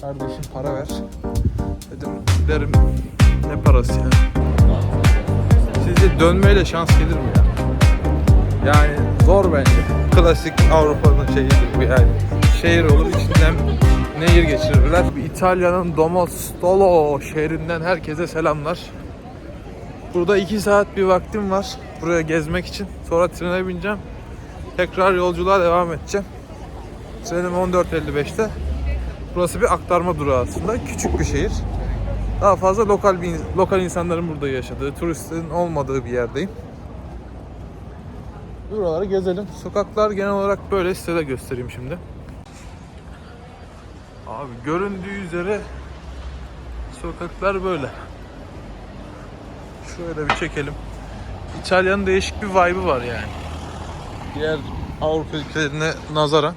Kardeşim para ver. Dedim giderim. Ne parası ya? Sizce dönmeyle şans gelir mi ya? Yani zor bence. Klasik Avrupa'nın şeyidir bu yani. Şehir olur, içinden nehir geçirirler. İtalya'nın Domodossola şehrinden herkese selamlar. Burada 2 saat bir vaktim var buraya gezmek için. Sonra trene bineceğim. Tekrar yolculuğa devam edeceğim. Trenim 14.55'te. Burası bir aktarma durağı aslında. Küçük bir şehir. Daha fazla lokal insanların burada yaşadığı, turistlerin olmadığı bir yerdeyim. Buraları gezelim. Sokaklar genel olarak böyle, size de göstereyim şimdi. Abi göründüğü üzere sokaklar böyle. Şöyle bir çekelim. İtalya'nın değişik bir vibe'ı var yani. Diğer Avrupa ülkelerine nazaran.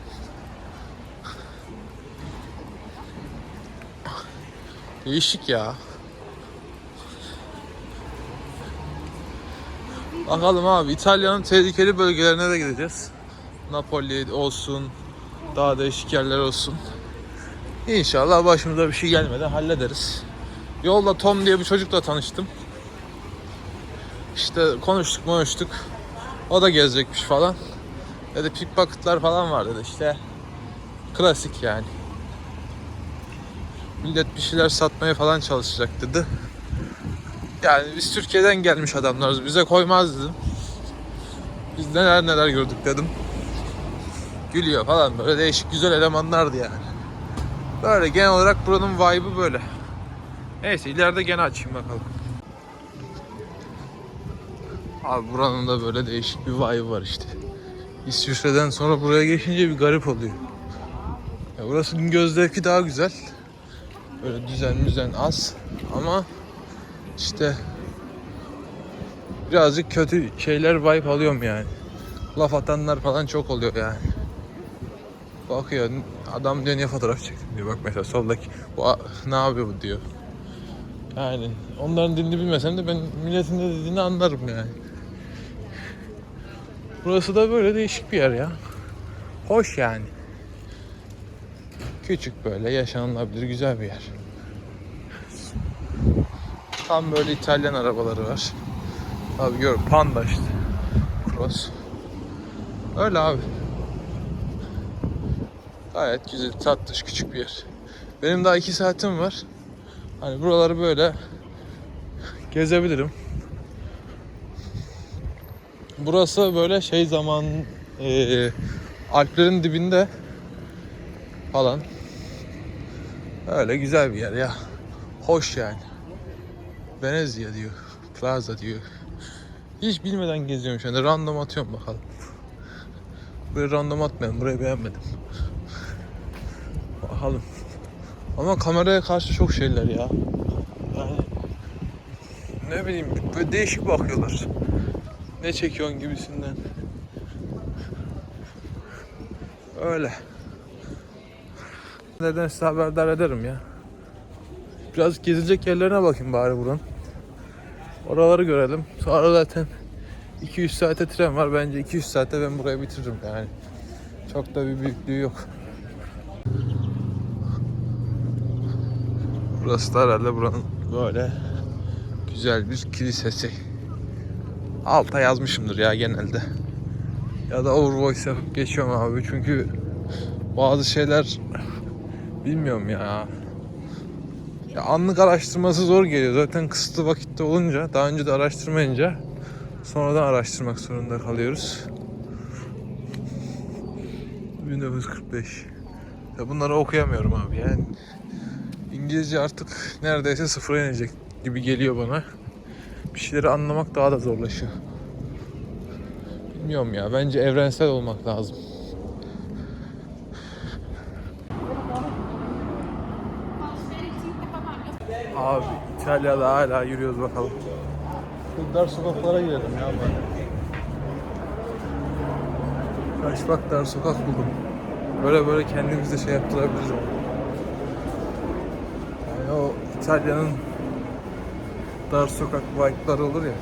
Değişik ya. Bakalım abi, İtalya'nın tehlikeli bölgelerine de gideceğiz. Napoli olsun, daha değişik yerler olsun. İnşallah başımıza bir şey gelmeden hallederiz. Yolda Tom diye bir çocukla tanıştım. İşte konuştuk. O da gezecekmiş falan. Dedi pickpocketlar falan var dedi işte. Klasik yani. Millet bir şeyler satmaya falan çalışacak dedi. Yani biz Türkiye'den gelmiş adamlarız, bize koymaz dedim. Biz neler gördük dedim. Gülüyor falan, böyle değişik güzel elemanlardı yani. Böyle genel olarak buranın vibe'ı böyle. Neyse ileride gene açayım bakalım. Abi buranın da böyle değişik bir vibe'ı var işte. İsviçre'den sonra buraya geçince bir garip oluyor. Ya burasının gözdeki daha güzel. Böyle düzen az ama işte birazcık kötü şeyler vibe alıyorum yani. Laf atanlar falan çok oluyor yani. Bakıyor adam diyor niye fotoğraf çektin diyor, bak mesela soldaki bu ne yapıyor bu diyor. Yani onların dilini bilmesem de ben milletin de dediğini anlarım yani. Burası da böyle değişik bir yer ya. Hoş yani. Küçük böyle yaşanılabilir güzel bir yer. Tam böyle İtalyan arabaları var. Abi gör Panda işte. Cross. Öyle abi. Gayet güzel, tatlış küçük bir yer. Benim daha 2 saatim var. Hani buraları böyle gezebilirim. Burası böyle şey zaman Alplerin dibinde falan. Öyle güzel bir yer ya. Hoş yani. Venezia diyor. Plaza diyor. Hiç bilmeden geziyorum şu anda. Random atıyorum bakalım. Buraya random atmayalım. Burayı beğenmedim. Bakalım. Ama kameraya karşı çok şeyler ya. Yani ne bileyim böyle değişik bakıyorlar. Ne çekiyorsun gibisinden. Öyle. Nereden size haberdar ederim ya. Biraz gezilecek yerlerine bakayım bari buranın. Oraları görelim. Sonra zaten 200 saate tren var. Bence 200 saate ben burayı bitiririm yani. Çok da bir büyüklüğü yok. Burası da herhalde buranın böyle güzel bir kilisesi. Alta yazmışımdır ya genelde. Ya da overvoice yapıp geçiyorum abi. Çünkü bazı şeyler bilmiyorum ya. Ya anlık araştırması zor geliyor. Zaten kısıtlı vakitte olunca, daha önce de araştırmayınca sonradan araştırmak zorunda kalıyoruz. 1945. Ya bunları okuyamıyorum abi yani. İngilizce artık neredeyse sıfıra inecek gibi geliyor bana. Bir şeyleri anlamak daha da zorlaşıyor. Bilmiyorum ya, bence evrensel olmak lazım. Abi İtalya'da hala yürüyoruz bakalım. Şu dar sokaklara girelim ya böyle. Kaç bak dar sokak buldum. Böyle kendimize şey yaptırabiliriz. Yani o İtalya'nın dar sokak vibe'ları olur ya.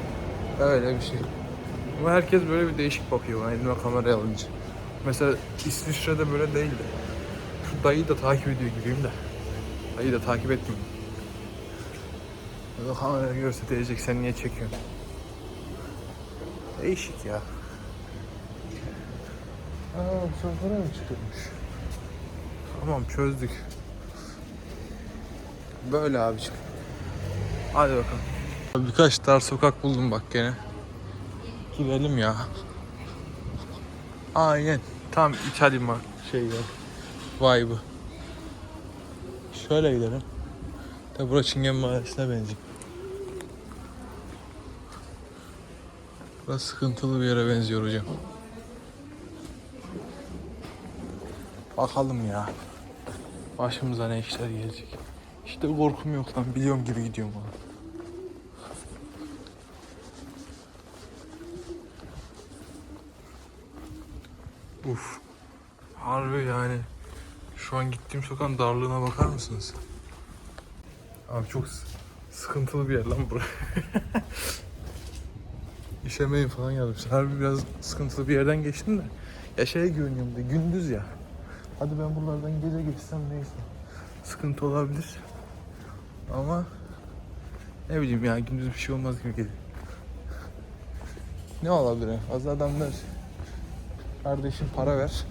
Öyle bir şey. Ama herkes böyle bir değişik bakıyor bana elime kamerayı alınca. Mesela İsviçre'de böyle değildi. Şu dayıyı da takip ediyor gibiyim de. Dayı da takip etmiyor. O kamera görse diyecek sen niye çekiyorsun? Değişik ya. Bu sofraya mı çıkıyormuş? Tamam çözdük. Böyle abiciğim. Hadi bakalım. Birkaç dar sokak buldum bak gene. Girelim ya. Aynen. Tam İtalyan var vibe'ı. Şöyle gidelim. Tabi burası Çingen Mahallesi'ne benziyor. Burası sıkıntılı bir yere benziyor hocam. Bakalım ya. Başımıza ne işler gelecek. İşte korkum yok lan. Biliyorum gibi gidiyorum ona. Uf. Harbi yani. Şu an gittiğim sokağın darlığına bakar mısınız? Abi çok sıkıntılı bir yer lan burası. İşemeyin falan yazmışlar. Harbi biraz sıkıntılı bir yerden geçtim de. Ya şeye güveniyorum da gündüz ya. Hadi ben buralardan gece geçsem neyse. Sıkıntı olabilir. Ama ne bileyim ya gündüz bir şey olmaz gibi geliyor. Ne olabilir ya? Bazı adamlar kardeşim para ver.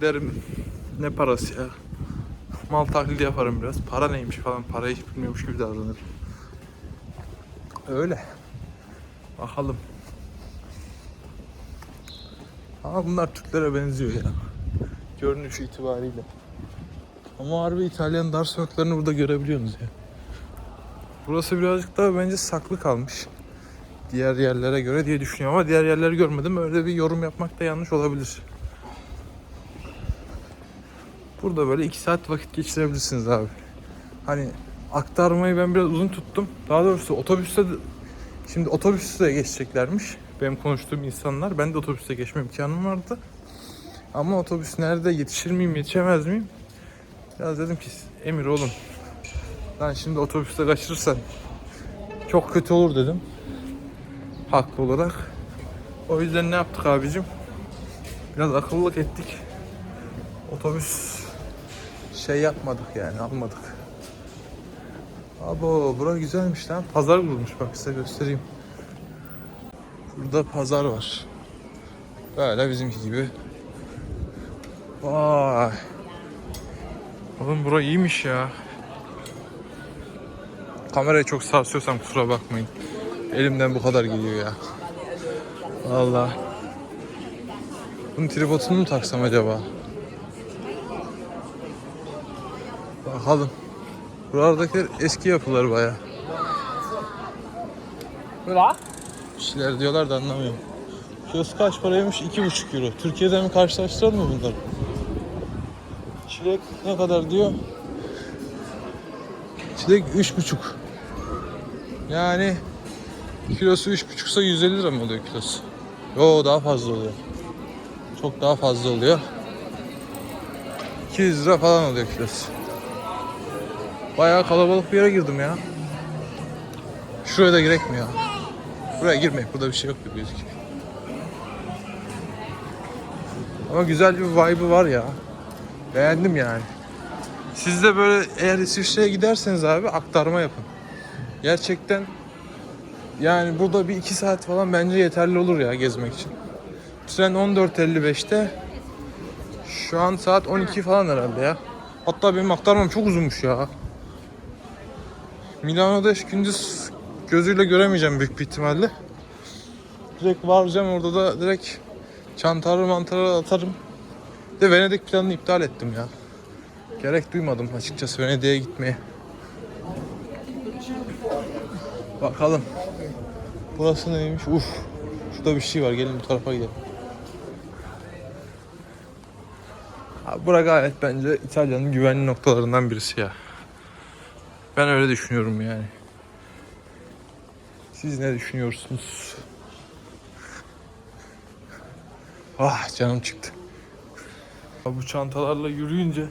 Derim ne parası ya. Mal taklidi yaparım biraz. Para neymiş falan. Parayı hiç bilmiyormuş gibi davranırım. Öyle. Bakalım. Ama bunlar Türklere benziyor ya. Görünüş itibariyle. Ama harbi İtalyan dar sokaklarını burada görebiliyorsunuz ya. Burası birazcık daha bence saklı kalmış. Diğer yerlere göre diye düşünüyorum ama diğer yerleri görmedim. Öyle bir yorum yapmak da yanlış olabilir. Burada böyle 2 saat vakit geçirebilirsiniz abi. Hani aktarmayı ben biraz uzun tuttum. Daha doğrusu şimdi otobüste geçeceklermiş. Benim konuştuğum insanlar. Ben de otobüste geçme imkanım vardı. Ama otobüs nerede, yetişir miyim, yetişemez miyim? Biraz dedim ki Emir oğlum, ben şimdi otobüste kaçırırsan çok kötü olur dedim. Haklı olarak. O yüzden ne yaptık abicim? Biraz akıllılık ettik. Otobüs yapmadık yani, almadık. Abo bura güzelmiş lan. Pazar kurulmuş bak size göstereyim. Burada pazar var. Böyle bizimki gibi. Vay. Oğlum bura iyiymiş ya. Kamerayı çok sarsıyorsam kusura bakmayın. Elimden bu kadar geliyor ya. Vallahi. Bunun tripodunu mu taksam acaba? Bakalım. Buralardakiler eski yapılar bayağı. Bir şeyler diyorlar da anlamıyorum. Kilosu kaç paraymış? 2,5 euro. Türkiye'de mi karşılaştıralım mı bunları? Çilek ne kadar diyor? Çilek 3,5. Yani kilosu 3,5 ise 150 lira mı oluyor kilosu? Yo daha fazla oluyor. Çok daha fazla oluyor. 200 lira falan oluyor kilosu. Bayağı kalabalık bir yere girdim ya. Şuraya da girek mi ya? Buraya girmek. Burada bir şey yok gibi gözüküyor. Ama güzel bir vibe'ı var ya. Beğendim yani. Siz de böyle eğer İsviçre'ye giderseniz abi aktarma yapın. Gerçekten yani burada bir 2 saat falan bence yeterli olur ya gezmek için. Tren 14.55'te. Şu an saat 12 falan herhalde ya. Hatta benim aktarmam çok uzunmuş ya. Milano'da gündüz gözüyle göremeyeceğim büyük bir ihtimalle. Direkt varacağım orada da direkt mantarı atarım. De Venedik planını iptal ettim ya. Gerek duymadım açıkçası Venedik'e gitmeye. Bakalım. Burası neymiş? Uf. Şurada bir şey var. Gelin bu tarafa gidelim. Abi bura gayet bence İtalya'nın güvenli noktalarından birisi ya. Ben öyle düşünüyorum yani. Siz ne düşünüyorsunuz? Ah canım çıktı. Bu çantalarla yürüyünce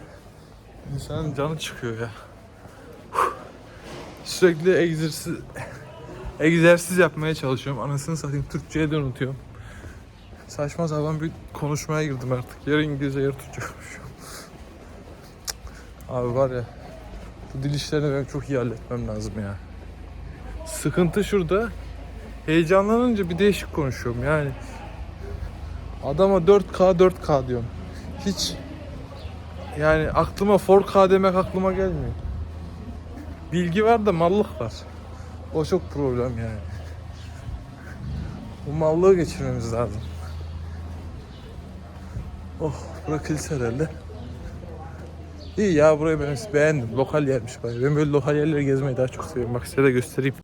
insanın canı çıkıyor ya. Sürekli egzersiz yapmaya çalışıyorum. Anasını satayım Türkçe'ye de unutuyorum. Saçma sapan bir konuşmaya girdim artık. Yarı İngilizce yarı Türkçe konuşuyorum. Abi var ya Bu dil işlerini benim çok iyi halletmem lazım ya. Sıkıntı şurada. Heyecanlanınca bir değişik konuşuyorum yani. Adama 4K diyorum. Hiç yani aklıma 4K demek aklıma gelmiyor. Bilgi var da mallık var. O çok problem yani. Bu mallığı geçirmemiz lazım. Oh, burası kilise herhalde. İyi ya, burayı ben beğendim. Lokal yermiş bayağı. Ben böyle lokal yerleri gezmeyi daha çok seviyorum. Bak size de göstereyim.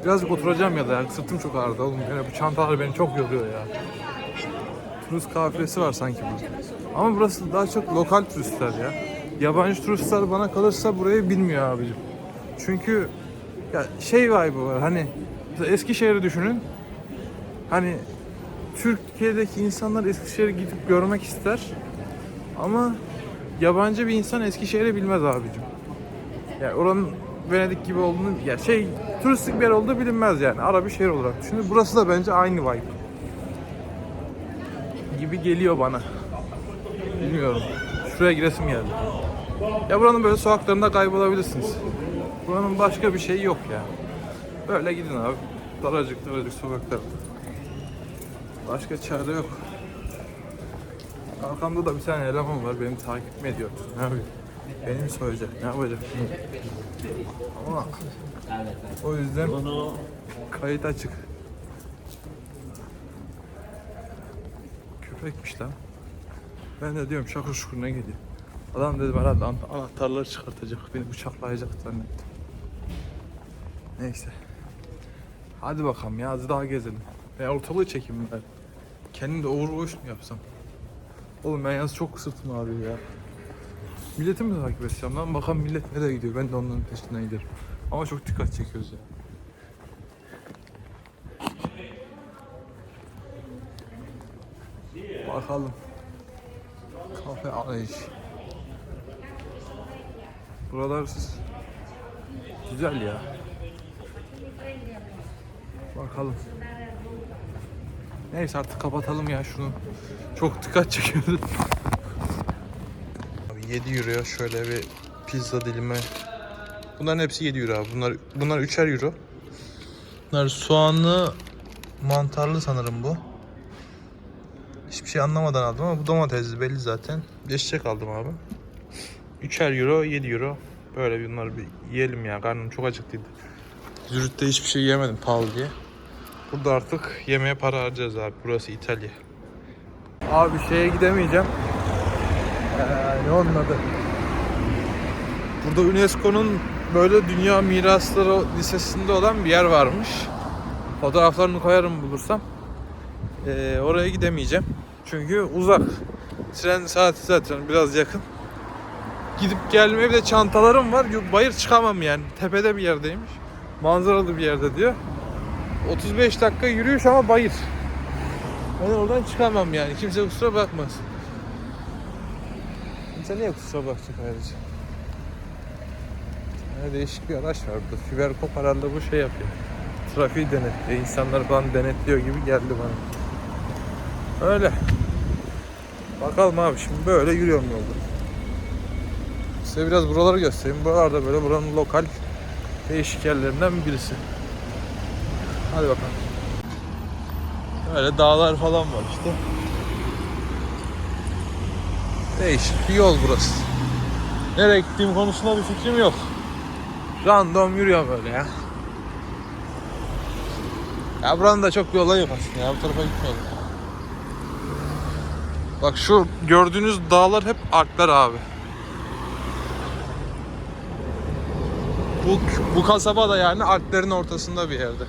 Birazcık oturacağım ya da ya. Sırtım çok ağrıdı oğlum. Yani bu çantalar beni çok yoruyor ya. Turist kafilesi var sanki burada. Ama burası daha çok lokal turistler ya. Yabancı turistler bana kalırsa burayı bilmiyor abicim. Çünkü ya şey vibe'ı var hani Eskişehir'i düşünün. Hani Türkiye'deki insanlar Eskişehir'e gidip görmek ister. Ama yabancı bir insan Eskişehir'i bilmez abicim. Yani oranın Venedik gibi olduğunu, ya şey turistik bir yer olduğu bilinmez yani. Ara bir şehir olarak düşünün. Burası da bence aynı vibe gibi geliyor bana. Bilmiyorum. Şuraya giresim geldi. Ya buranın böyle sokaklarında kaybolabilirsiniz. Buranın başka bir şeyi yok ya. Böyle gidin abi. Daracık sokaklar. Başka çare yok. Arkamda da bir tane eleman var. Beni takip mi ediyor? Ne yapıyor? Beni mi soyacak? Ne yapacak? Ama o yüzden kayıt açık. Köpekmiş lan. Ben de diyorum şakır şukur ne geliyor. Adam dedim herhalde anahtarları çıkartacak. Beni bıçaklayacak zannettim. Neyse. Hadi bakalım ya, az daha gezelim. Ben ortalığı çekeyim ben. Kendim de overwatch mu yapsam? Oğlum ben yalnız çok sırtım ağrıyor ya. Milleti mi takip edeceğim lan? Bakalım millet nereye gidiyor? Ben de onların peşinden giderim. Ama çok dikkat çekiyoruz ya. Bakalım. Kafe arayış. Buralar güzel ya. Bakalım. Neyse artık kapatalım ya şunu. Çok dikkat çekiyordu. 7 euroya şöyle bir pizza dilimi. Bunların hepsi 7 euro abi. Bunlar 3'er euro. Bunlar soğanlı, mantarlı sanırım bu. Hiçbir şey anlamadan aldım ama bu domatesli belli zaten. Geçecek aldım abi. 3'er euro, 7 euro. Böyle bunları bir yiyelim ya. Karnım çok acıktıydı. Zürüt'te hiçbir şey yemedim pahalı diye. Burada artık yemeğe para harcayacağız abi. Burası İtalya. Abi şeye gidemeyeceğim. Ne onun adı? Burada UNESCO'nun böyle Dünya Mirasları listesinde olan bir yer varmış. Fotoğraflarını koyarım bulursam. Oraya gidemeyeceğim. Çünkü uzak. Tren saati zaten biraz yakın. Gidip gelmeye bir de çantalarım var. Bayır çıkamam yani. Tepede bir yerdeymiş. Manzaralı bir yerde diyor. 35 dakika yürüyüş ama bayır. Ben oradan çıkamam yani. Kimse kusura bakmasın. Kimse niye kusura bakacak ayrıca? Yani değişik bir araç var burada. Fiberkop herhalde bu şey yapıyor. Trafiği denetliyor. İnsanları falan denetliyor gibi geldi bana. Öyle. Bakalım abi, şimdi böyle yürüyorum yolda. Size biraz buraları göstereyim. Buralarda böyle buranın lokal değişik yerlerinden birisi. Hadi bakalım. Böyle dağlar falan var işte. Değişik bir yol burası. Nereye gittiğim konusunda bir fikrim yok. Random yürüyorum böyle ya. Ya buranın da çok yolu yok aslında ya. Bu tarafa gitmeyelim. Bak şu gördüğünüz dağlar hep Alpler abi. Bu kasaba da yani Alplerin ortasında bir yerde.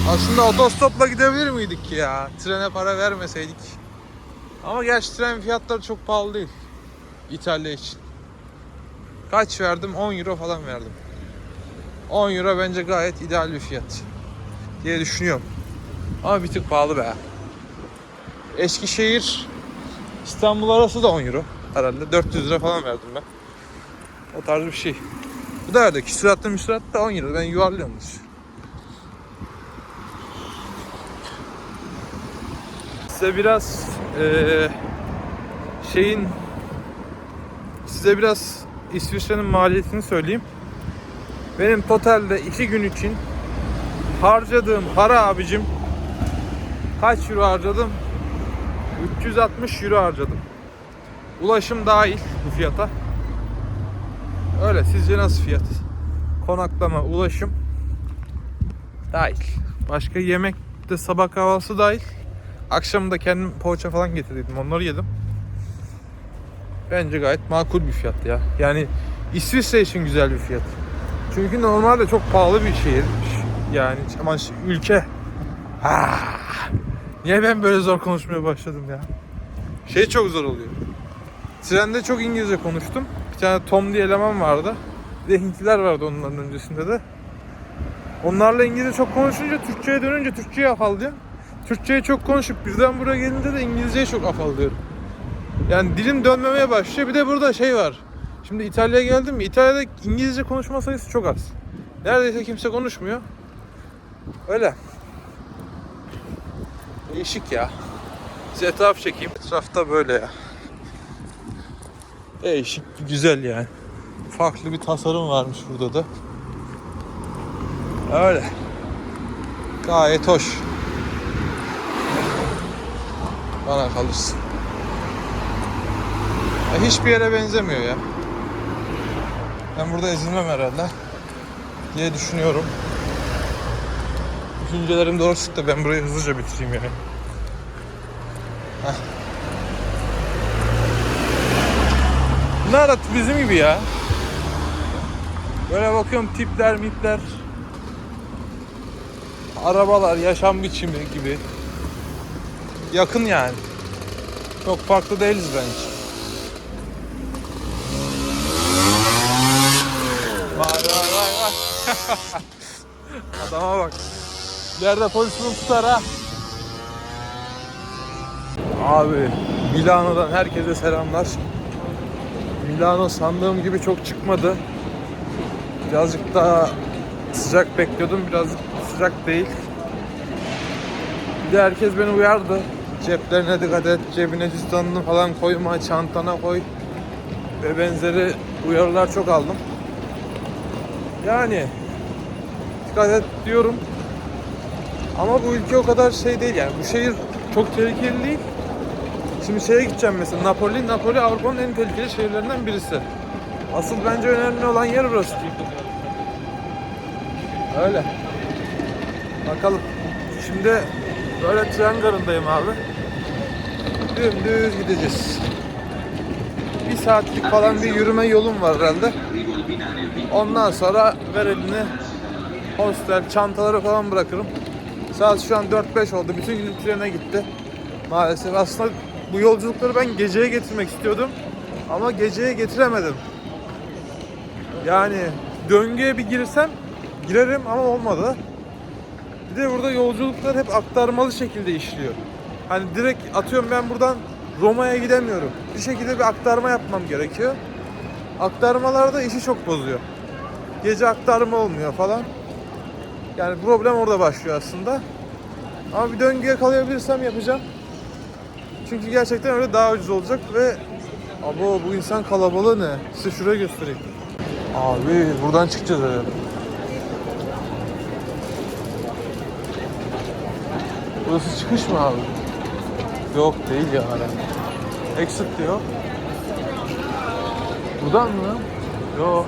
Aslında otostopla gidebilir miydik ki ya? Trene para vermeseydik. Ama gerçi tren fiyatları çok pahalı değil. İtalya için. Kaç verdim? 10 euro falan verdim. 10 euro bence gayet ideal bir fiyat diye düşünüyorum. Ama bir tık pahalı be. Eskişehir İstanbul arası da 10 euro herhalde. 400 lira falan verdim ben. O tarz bir şey. Bu da öyle. Küsuratlı müsuratlı 10 euro. Ben yuvarlıyormuş. Size biraz size biraz İsviçre'nin maliyetini söyleyeyim. Benim totalde 2 gün için harcadığım para abicim, kaç euro harcadım? 360 euro harcadım. Ulaşım dahil bu fiyata. Öyle, sizce nasıl fiyat? Konaklama, ulaşım dahil. Başka yemek de, sabah kahvaltısı dahil. Akşam da kendim poğaça falan getirdim. Onları yedim. Bence gayet makul bir fiyat ya. Yani İsviçre için güzel bir fiyat. Çünkü normalde çok pahalı bir şehir. Yani ama ülke. Niye ben böyle zor konuşmaya başladım ya? Çok zor oluyor. Trende çok İngilizce konuştum. Bir tane Tom diye eleman vardı. Bir de Hintliler vardı onların öncesinde de. Onlarla İngilizce çok konuşunca Türkçe'ye dönünce Türkçe'yi afallıyorum. Türkçe'yi çok konuşup birden buraya gelince de İngilizce'yi çok afallıyorum. Yani dilim dönmemeye başlıyor. Bir de burada var. Şimdi İtalya'ya geldim mi? İtalya'da İngilizce konuşma sayısı çok az. Neredeyse kimse konuşmuyor. Öyle. Değişik ya. Size etraf çekeyim. Etrafta böyle ya. Değişik, güzel yani. Farklı bir tasarım varmış burada da. Öyle. Gayet hoş. Bana kalırsın. Hiçbir yere benzemiyor ya. Ben burada ezilmem herhalde diye düşünüyorum. Düşüncelerim doğru çıktı. Ben burayı hızlıca bitireyim yani. Bunlar da bizim gibi ya. Böyle bakıyorum, tipler, mipler, arabalar, yaşam biçimi gibi. Yakın yani. Çok farklı değiliz bence. Vay. Adama bak. İleride polis bunu tutar ha. Abi Milano'dan herkese selamlar. Milano sandığım gibi çok çıkmadı. Birazcık daha sıcak bekliyordum. Birazcık sıcak değil. Bir de herkes beni uyardı. Ceplerine dikkat et, cebine cüzdanını falan koyma, çantana koy ve benzeri uyarılar çok aldım. Yani dikkat et diyorum. Ama bu ülke o kadar değil yani. Bu şehir çok tehlikeli değil. Şimdi gideceğim mesela, Napoli. Napoli Avrupa'nın en tehlikeli şehirlerinden birisi. Asıl bence önemli olan yer burası. Öyle. Bakalım. Şimdi böyle tren garındayım abi. Dümdüz gideceğiz. 1 saatlik falan bir yürüme yolum var herhalde. Ondan sonra ver elini, hostel, çantaları falan bırakırım. Saat şu an 4-5 oldu. Bütün gün trene gitti. Maalesef aslında bu yolculukları ben geceye getirmek istiyordum. Ama geceye getiremedim. Yani döngüye bir girerim ama olmadı. Bir de burada yolculuklar hep aktarmalı şekilde işliyor. Hani direkt atıyorum, ben buradan Roma'ya gidemiyorum. Bir şekilde bir aktarma yapmam gerekiyor. Aktarmalarda işi çok bozuyor. Gece aktarma olmuyor falan. Yani problem orada başlıyor aslında. Ama bir döngüye kalayabilirsem yapacağım. Çünkü gerçekten öyle daha ucuz olacak ve bu insan kalabalığı ne? Size şuraya göstereyim. Abi buradan çıkacağız herhalde. Burası çıkış mı abi? Yok değil ya hala. Exit diyor. Buradan mı? Yok.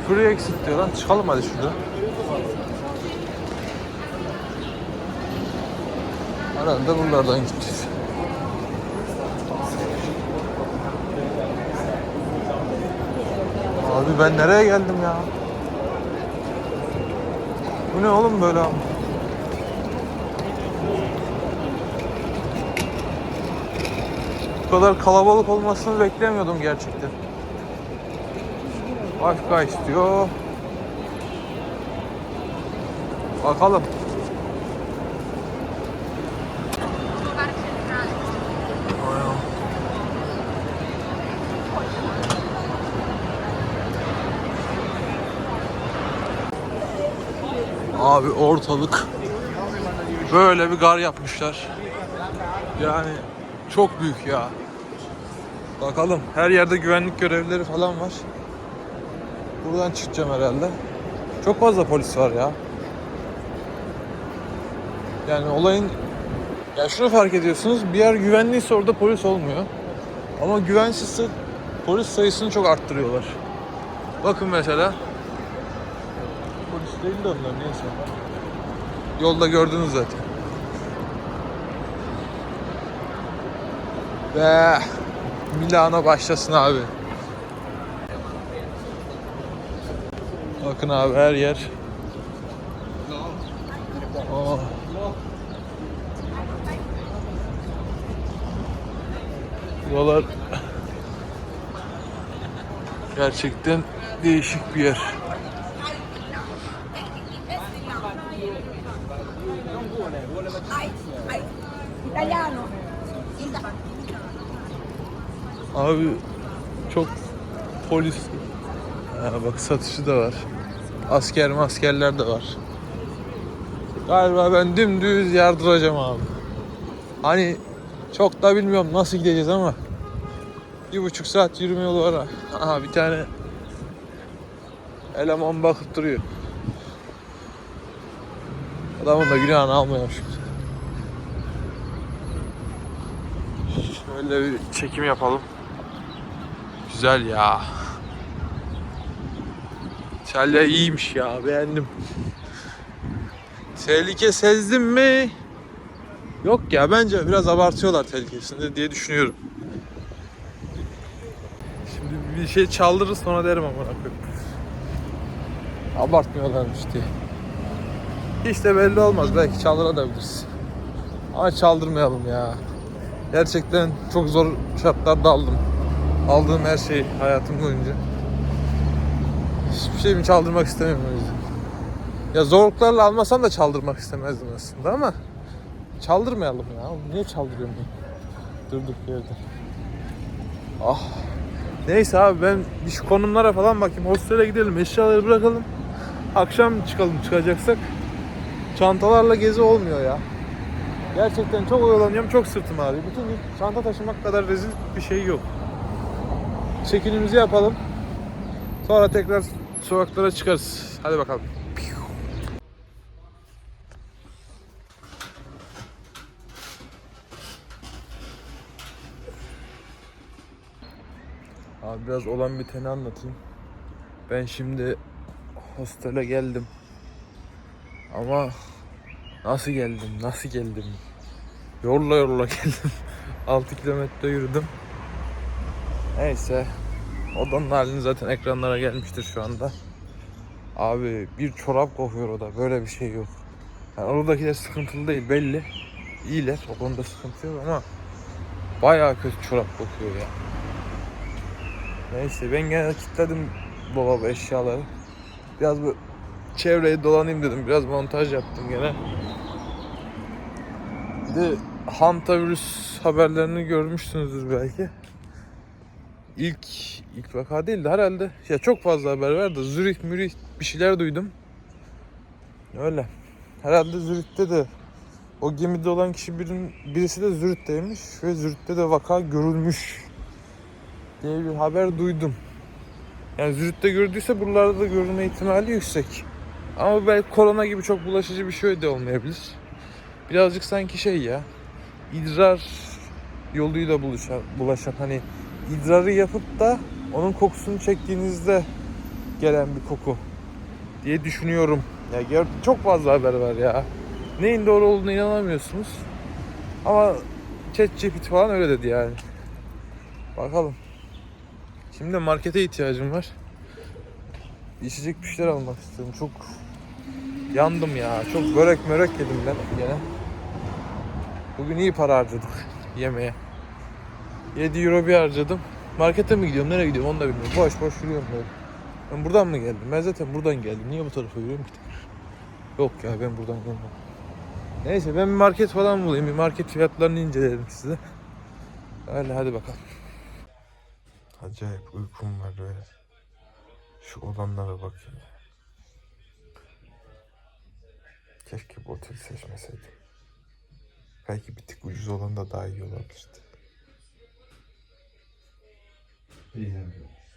Free exit diyor lan. Çıkalım hadi şurada. Herhalde buralardan gideceğiz. Abi ben nereye geldim ya? Bu ne oğlum böyle abi? Bu kadar kalabalık olmasını beklemiyordum gerçekten. Başka istiyor. Bakalım. Abi ortalık böyle bir gar yapmışlar. Yani çok büyük ya. Bakalım, her yerde güvenlik görevlileri falan var. Buradan çıkacağım herhalde. Çok fazla polis var ya. Yani olayın, ya şunu fark ediyorsunuz, bir yer güvenliyse orada polis olmuyor. Ama güvensizse polis sayısını çok arttırıyorlar. Bakın mesela. Polis değil de onlar, neyse. Yolda gördünüz zaten. Ve Milano başlasın abi. Bakın abi, her yer. Oh. Buralar gerçekten değişik bir yer. Italiano. Abi çok polis. Ha, bak satışı da var. Askerler de var. Galiba ben dümdüz yardıracağım abi. Hani çok da bilmiyorum nasıl gideceğiz ama 1,5 saat yürüme yolu var. Aha, bir tane eleman bakıp duruyor. Adamın da günahını almayalım şimdi. Şöyle bir çekim yapalım. Güzel ya. İtalya iyiymiş ya, beğendim. Tehlike sezdim mi? Yok ya, bence biraz abartıyorlar tehlikesini diye düşünüyorum. Şimdi bir şey çaldırırız sonra derim ama abartmıyorlarmış diye. Hiç de belli olmaz, belki çaldırabiliriz. Ama çaldırmayalım ya. Gerçekten çok zor şartlarda aldım. Aldığım her şeyi hayatım boyunca. Hiçbir şeyimi çaldırmak istemiyorum o yüzden. Ya zorluklarla almasam da çaldırmak istemezdim aslında ama çaldırmayalım ya. Niye çaldırıyorum ben? Durduk yerde. Ah. Neyse abi, ben bir şu konumlara falan bakayım. Hostele gidelim, eşyaları bırakalım. Akşam çıkalım çıkacaksak. Çantalarla gezi olmuyor ya. Gerçekten çok oyalanıyorum, çok sırtım ağrıyor. Bütün gün çanta taşımak kadar rezil bir şey yok. Çekimimizi yapalım. Sonra tekrar sokaklara çıkarız. Hadi bakalım. Abi biraz olan biteni anlatayım. Ben şimdi hostele geldim. Ama nasıl geldim? Yorla geldim. 6 kilometre yürüdüm. Neyse. Odanın halini zaten ekranlara gelmiştir şu anda. Abi bir çorap kokuyor oda. Böyle bir şey yok. Yani oradakiler sıkıntılı değil, belli. İyiler. O konuda sıkıntı yok ama bayağı kötü çorap kokuyor ya. Neyse, ben gene kilitledim dolabı, eşyaları. Biraz bu çevreyi dolanayım dedim. Biraz montaj yaptım gene. Bir de hantavirüs haberlerini görmüşsünüzdür belki. İlk vaka değildi herhalde. Ya çok fazla haber var da Zürih bir şeyler duydum. Öyle. Herhalde Zürih'te de o gemide olan birisi de Zürih'teymiş ve Zürih'te de vaka görülmüş diye bir haber duydum. Yani Zürih'te gördüyse buralarda da görülme ihtimali yüksek. Ama belki korona gibi çok bulaşıcı bir şey de olmayabilir. Birazcık sanki şey ya, idrar yoluyla bulaşan, hani idrarı yapıp da onun kokusunu çektiğinizde gelen bir koku diye düşünüyorum. Ya çok fazla haber var ya. Neyin doğru olduğuna inanamıyorsunuz. Ama ChatGPT falan öyle dedi yani. Bakalım. Şimdi markete ihtiyacım var. İçecek bir şeyler almak istiyorum. Çok yandım ya. Çok börek yedim ben gene. Bugün iyi para harcadık yemeğe. 7 euro bir harcadım. Markete mi gidiyorum, nereye gidiyorum onu da bilmiyorum. Boş yürüyorum böyle. Ben buradan mı geldim? Ben zaten buradan geldim. Niye bu tarafa yürüyorum ki? Yok ya, ben buradan geldim. Neyse, ben bir market falan bulayım. Bir market fiyatlarını inceleyelim size. Öyle, hadi bakalım. Acayip uykum var böyle. Şu olanlara bakayım. Keşke bu oteli seçmeseydim. Belki bir tık ucuz olan da daha iyi olabilirdi.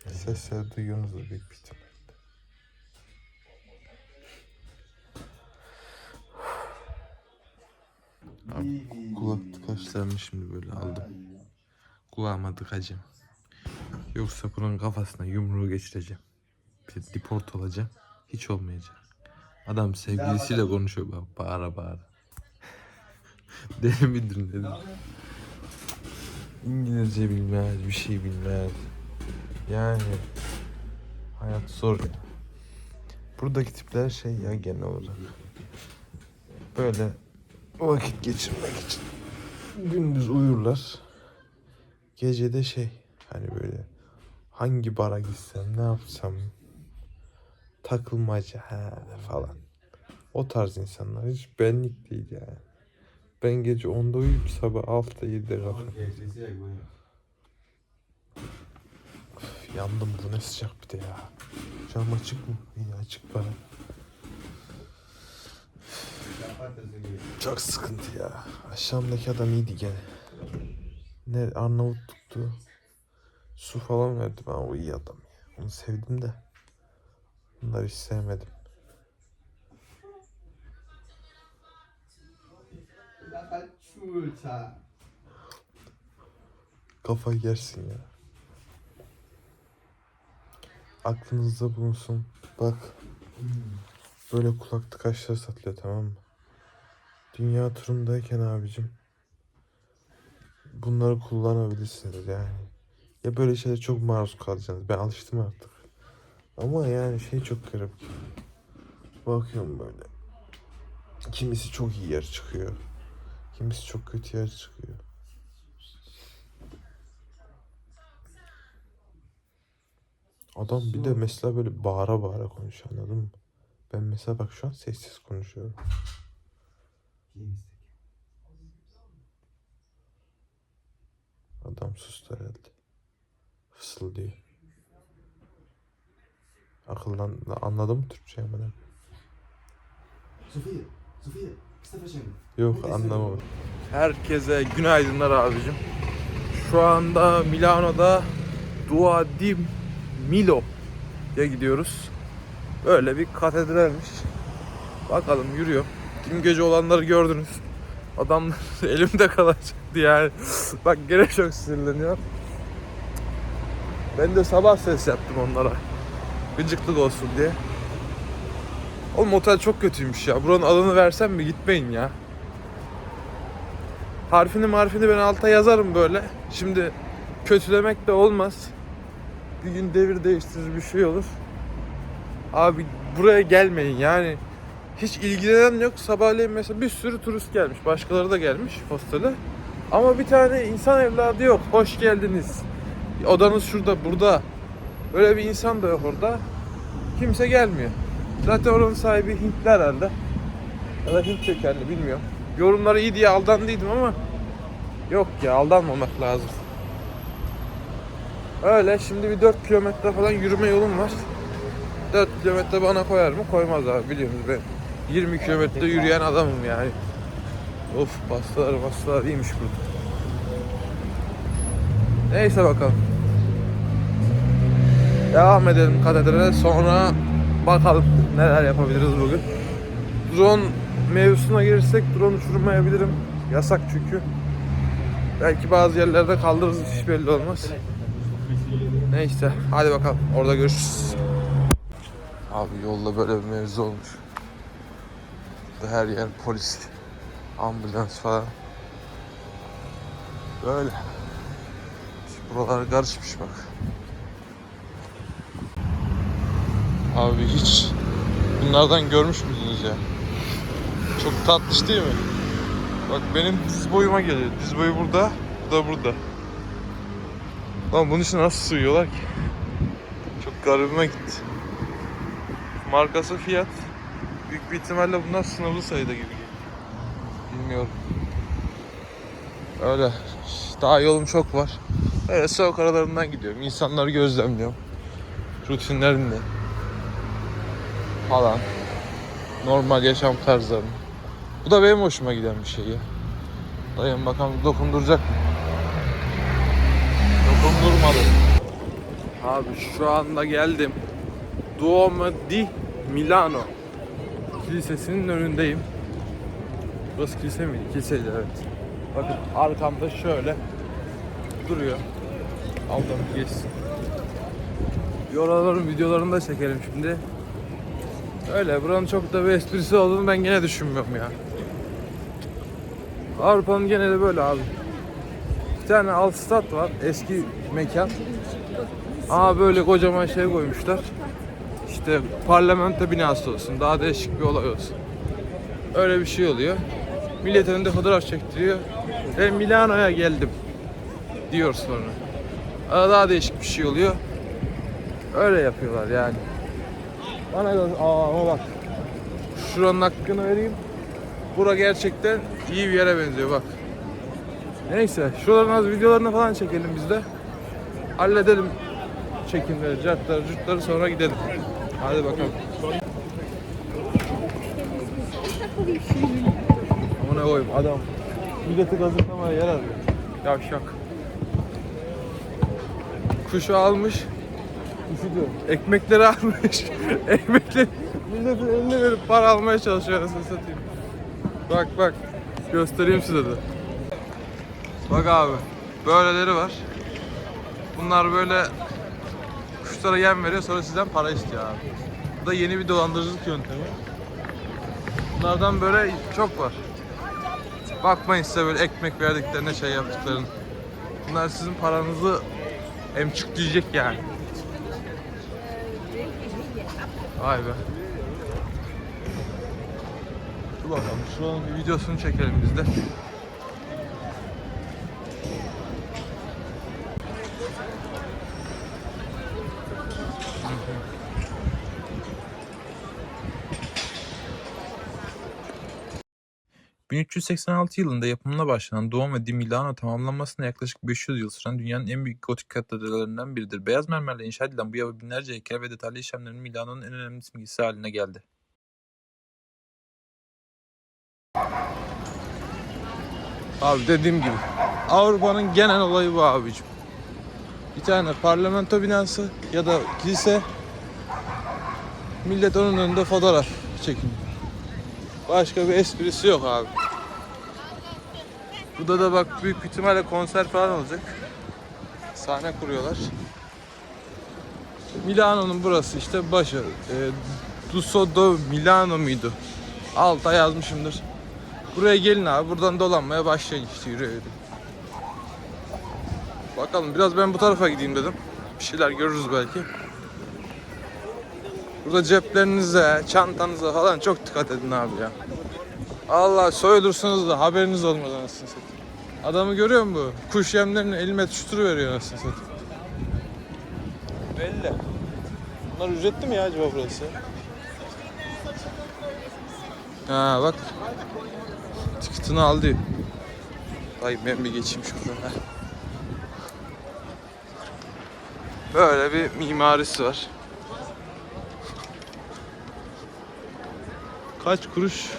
Sesleri duyuyorsunuzdur büyük bir ihtimalle. Abi kulak tıkaçlarını şimdi böyle aldım. Kulağıma tıkacağım. Yoksa bunun kafasına yumruğu geçireceğim. Bir de deport olacağım. Hiç olmayacak. Adam sevgilisiyle konuşuyor bak, bağıra bağıra. Deli midir dedim. İngilizce bilmez, bir şey bilmez. Yani hayat zor ya. Buradaki tipler şey ya, genel olarak böyle vakit geçirmek için gündüz uyurlar. Gecede şey, hani böyle hangi bara gitsem, ne yapsam, takılmaca falan. O tarz insanlar, hiç benlik değil yani. Ben gece 10'da uyuyup sabah 6'da 7'de kalkarım. Yandım, bu ne sıcak bir de ya. Cam açık mı? İyi, açık bana. Çok sıkıntı ya. Aşağımdaki adam iyiydi gene. Ne Arnavut tuttu. Su falan verdi bana, o iyi adam ya. Onu sevdim de. Bunları hiç sevmedim. Kafayı yersin ya. Aklınızda bulunsun. Bak. Böyle kulak tıkaçları satılıyor, tamam mı? Dünya turundayken abicim bunları kullanabilirsiniz yani. Ya böyle şeylere çok maruz kalacaksınız. Ben alıştım artık. Ama yani şey çok garip. Bakıyorum böyle. Kimisi çok iyi yer çıkıyor. Kimisi çok kötü yer çıkıyor. Adam bir de mesela böyle bağıra bağıra konuşuyor, anladın mı? Ben mesela bak şu an sessiz konuşuyorum. Adam sustu herhalde. Fısıldıyor. Anladın mı Türkçe hemen? Yok, anlamadım. Herkese günaydınlar abicim. Şu anda Milano'da Dua di Milo'ya gidiyoruz. Böyle bir katedralmiş. Bakalım, yürüyor. Dün gece olanları gördünüz. Adam elimde kalacaktı yani. Bak gene çok sinirleniyor. Ben de sabah ses yaptım onlara. Gıcıklık olsun diye. Oğlum otel çok kötüymüş ya. Buranın adını versem mi, gitmeyin ya. Harfini ben alta yazarım böyle. Şimdi kötülemek de olmaz. Bir gün devir değiştirir, bir şey olur. Abi buraya gelmeyin yani. Hiç ilgilenen yok. Sabahleyin mesela bir sürü turist gelmiş. Başkaları da gelmiş hostele. Ama bir tane insan evladı yok. Hoş geldiniz. Odanız şurada, burada. Öyle bir insan da yok orada. Kimse gelmiyor. Zaten oranın sahibi Hintli herhalde. Ya da Hint kökenli, bilmiyorum. Yorumları iyi diye aldandıydım ama yok ya, aldanmamak lazım. Öyle şimdi bir 4 kilometre falan yürüme yolum var. 4 kilometre bana koyar mı? Koymaz abi, biliyorsunuz ben 20 kilometre yürüyen adamım yani. Of, pastalar iyiymiş burada. Neyse bakalım. Devam edelim katedrale, sonra bakalım neler yapabiliriz bugün. Drone mevzusuna gelirsek drone uçurmayabilirim. Yasak çünkü. Belki bazı yerlerde kaldırırız, hiç belli olmaz. Neyse hadi bakalım, orada görüşürüz. Abi yolda böyle bir mevzu olmuş. Her yer polis, ambulans falan. Böyle. Buralar karışmış bak. Abi hiç bunlardan görmüş müydünüz ya? Çok tatlış değil mi? Bak benim diz boyuma geliyor. Diz boyu burada, bu da burada. Lan bunun için nasıl sığıyorlar ki? Çok garibime gitti. Markası Fiat. Büyük bir ihtimalle bunlar sınırlı sayıda gibi geliyor. Bilmiyorum. Öyle. Daha yolum çok var. Öyle sokak aralarından gidiyorum. İnsanları gözlemliyorum. Rutinlerini falan. Normal yaşam tarzlarını. Bu da benim hoşuma giden bir şey ya. Dayım bakalım dokunduracak mı? Dokundurmadı. Abi şu anda geldim. Duomo di Milano Kilisesi'nin önündeyim. Burası kilise miydi? Kiliseydi, evet. Bakın arkamda şöyle duruyor. Aldım geçsin. Oraların videolarını da çekelim şimdi. Öyle, buranın çok da bir esprisi olduğunu ben gene düşünmüyorum ya. Avrupa'nın geneli böyle abi. Bir tane alt stat var, eski mekan. Böyle kocaman şey koymuşlar. İşte parlamento binası olsun, daha değişik bir olay olsun. Öyle bir şey oluyor. Millet önünde fotoğraf çektiriyor. Ben Milano'ya geldim diyor sonra. Daha değişik bir şey oluyor. Öyle yapıyorlar yani. Bana göre ama bak. Şuranın hakkını vereyim. Bura gerçekten iyi bir yere benziyor bak. Neyse, şuraların az videolarını falan çekelim biz de. Halledelim çekimleri, cartları sonra gidelim. Hadi bakalım. Ona koyayım adam. Milleti gazıklamaya yer arıyor. Yavşak. Kuşu almış. Üşüdü. Ekmekleri almış. Ekmekleri milletin eline verip para almaya çalışıyor, anasını satayım. Bak bak. Göstereyim size de. Bak abi. Böyleleri var. Bunlar böyle kuşlara yem veriyor, sonra sizden para istiyor abi. Bu da yeni bir dolandırıcılık yöntemi. Bunlardan böyle çok var. Bakmayın size böyle ekmek verdiklerine, şey yaptıklarını. Bunlar sizin paranızı emçükleyecek yani. Vay be. Dur bakalım, şuranın bir videosunu çekelim biz de. ...1386 yılında yapımına başlanan Duomo di Milano tamamlanmasına yaklaşık 500 yıl süren dünyanın en büyük gotik katedrallerinden biridir. Beyaz mermerle inşa edilen bu yapı binlerce heykel ve detaylı işlemlerin Milano'nun en önemli simgesi haline geldi. Abi dediğim gibi Avrupa'nın genel olayı bu abicim. Bir tane parlamento binası ya da kilise, millet onun önünde fotoğraf çekiniyor. Başka bir esprisi yok abi. Burada da bak büyük ihtimalle konser falan olacak. Sahne kuruyorlar. Milano'nun burası işte başı. Duso do Milano muydu? Alta yazmışımdır. Buraya gelin abi, buradan dolanmaya başlayın işte, yürü yürü. Bakalım, biraz ben bu tarafa gideyim dedim. Bir şeyler görürüz belki. Burada ceplerinize, çantanıza falan çok dikkat edin abi ya. Allah, soyulursunuz da haberiniz olmaz anasını satayım. Adamı görüyor musun? Kuş yemlerini elime tutturuveriyor anasını satayım. Belli. Bunlar ücretli mi ya acaba burası? Ha bak. Tıkıtını aldı. Ay ben bir geçeyim şuradan. Böyle bir mimarisi var. Kaç kuruş?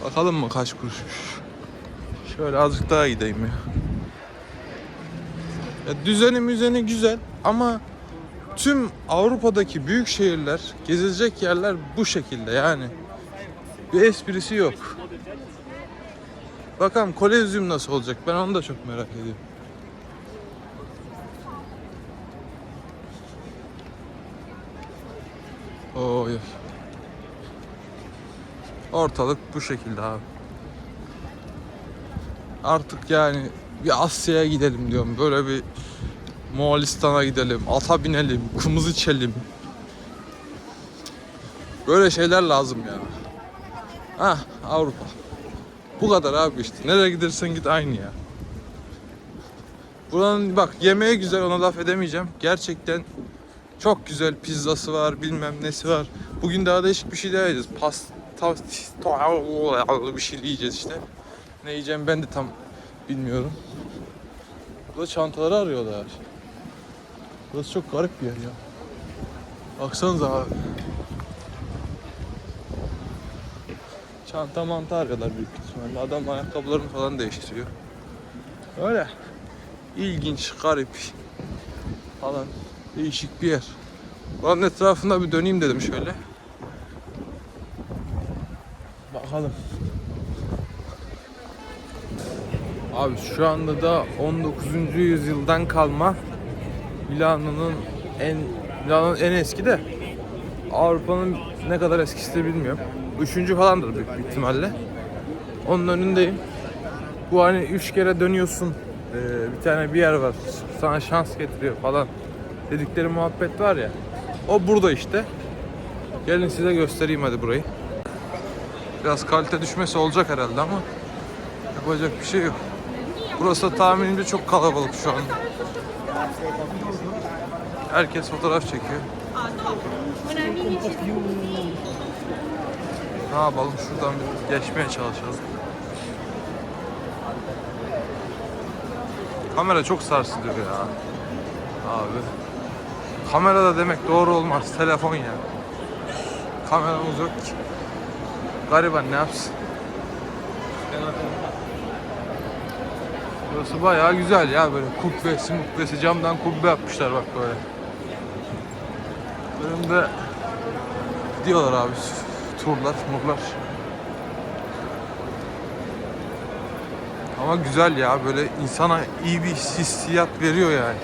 Bakalım mı kaç kuruşmuş? Şöyle azıcık daha gideyim ya. Düzeni güzel ama tüm Avrupa'daki büyük şehirler, gezilecek yerler bu şekilde yani. Bir esprisi yok. Bakalım Kolezyum nasıl olacak? Ben onu da çok merak ediyorum. Oy. Ortalık bu şekilde abi. Artık yani bir Asya'ya gidelim diyorum. Böyle bir Moğolistan'a gidelim, ata binelim, kımız içelim. Böyle şeyler lazım yani. Avrupa. Bu kadar abi işte. Nereye gidersen git aynı ya. Buranın bak yemeği güzel, ona laf edemeyeceğim. Gerçekten çok güzel, pizzası var, bilmem nesi var. Bugün daha değişik bir şey daha yiyeceğiz. Bir şey yiyeceğiz işte. Ne yiyeceğim ben de tam bilmiyorum. Burada çantaları arıyorlar. Burası çok garip bir yer ya. Baksanıza abi. Çanta mantı arıyorlar büyük ihtimalle. Adam ayakkabılarını falan değiştiriyor. Öyle. İlginç, garip falan. Değişik bir yer. Buranın etrafında bir döneyim dedim şöyle. Bakalım. Abi şu anda da 19. yüzyıldan kalma Milano'nun en eski de Avrupa'nın ne kadar eskisi de bilmiyorum. Üçüncü falandır büyük bir ihtimalle. Onun önündeyim. Bu hani 3 kere dönüyorsun. Bir tane bir yer var. Sana şans getiriyor falan dedikleri muhabbet var ya. O burada işte. Gelin size göstereyim hadi burayı. Biraz kalite düşmesi olacak herhalde ama yapacak bir şey yok. Burası da tahminimce çok kalabalık şu an. Herkes fotoğraf çekiyor. Ne yapalım, şuradan bir geçmeye çalışalım. Kamera çok sarsılıyor ya. Abi. Kamera da demek doğru olmaz. Telefon ya. Kameramız yok ki. Gariban ne yapsın? Burası bayağı güzel ya, böyle kubbesi camdan kubbe yapmışlar bak böyle. Önümde gidiyorlar abi turlar. Ama güzel ya, böyle insana iyi bir hissiyat veriyor yani.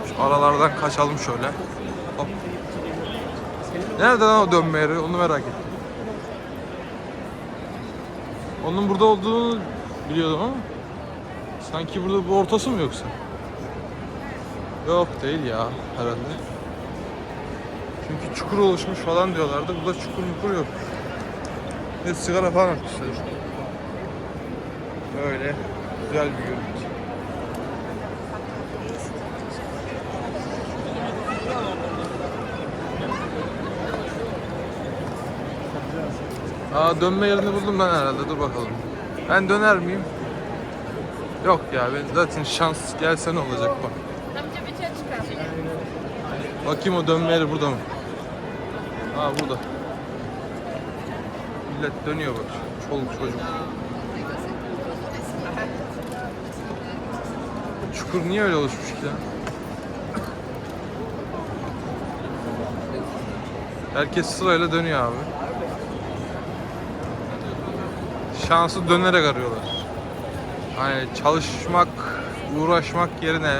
Şu aralardan kaçalım şöyle. Hop. Nerede lan o dönme yeri? Onu merak ettim. Onun burada olduğunu biliyordum ama sanki burada bu ortası mı yoksa? Yok değil ya herhalde. Çünkü çukur oluşmuş falan diyorlardı. Burada çukur yok. Bir sigara falan atmışlar işte. Böyle güzel bir görüntü. Dönme yerini buldum ben herhalde. Dur bakalım. Ben döner miyim? Yok ya, ben zaten şans gelse ne olacak bak. Bakayım o dönme yeri burada mı? Burada. Millet dönüyor bak. Çoluk çocuk. Çukur niye öyle oluşmuş ki ya? Herkes sırayla dönüyor abi. Şansı dönerek arıyorlar. Hani çalışmak, uğraşmak yerine,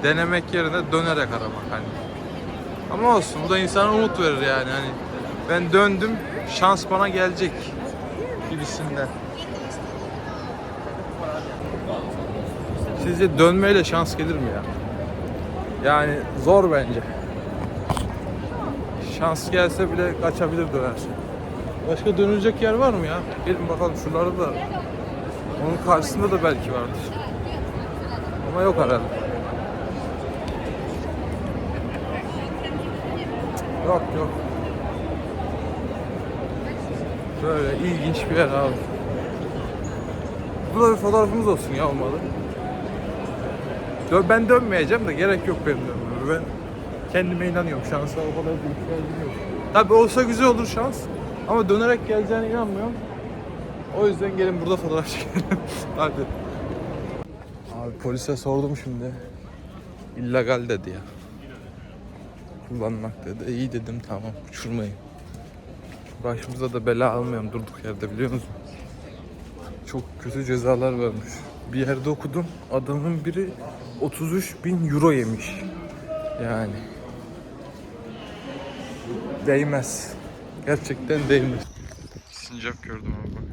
denemek yerine dönerek aramak hani. Ama olsun, bu da insana umut verir yani. Hani ben döndüm, şans bana gelecek gibisinden. Sizce dönmeyle şans gelir mi ya? Yani zor bence. Şans gelse bile kaçabilir dönerse. Başka dönülecek yer var mı ya? Gelin bakalım şuralarda da. Onun karşısında da belki vardır. Ama yok herhalde. Yok. Böyle ilginç bir yer abi. Burada bir fotoğrafımız olsun ya, olmalı. Ben dönmeyeceğim de gerek yok benim dönmeme. Ben kendime inanıyorum. Şansa o kadar bir ihtiyacım yok. Tabii olsa güzel olur şans. Ama dönerek geleceğine inanmıyorum. O yüzden gelin burada fotoğraf çekelim. Hadi. Abi polise sordum şimdi. İllegal dedi ya. Kullanmak dedi. İyi dedim, tamam, uçurmayın. Başımıza da bela almayalım durduk yerde, biliyor musun? Çok kötü cezalar vermiş. Bir yerde okudum, adamın biri 33.000 euro yemiş. Yani değmez. Gerçekten değmez. Sincap gördüm abi bak.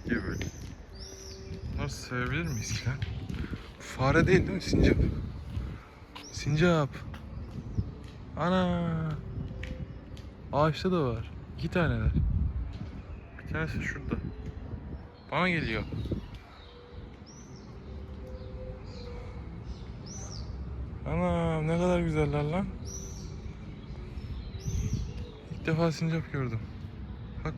Gibi böyle. Bunları sevebilir miyiz ki lan? Fare değil mi sincap? Sincap. Ana. Ağaçta da var. 2 taneler. Bir tanesi şurada. Bana geliyor. Ana ne kadar güzeller lan. İlk defa sincap gördüm. Bak.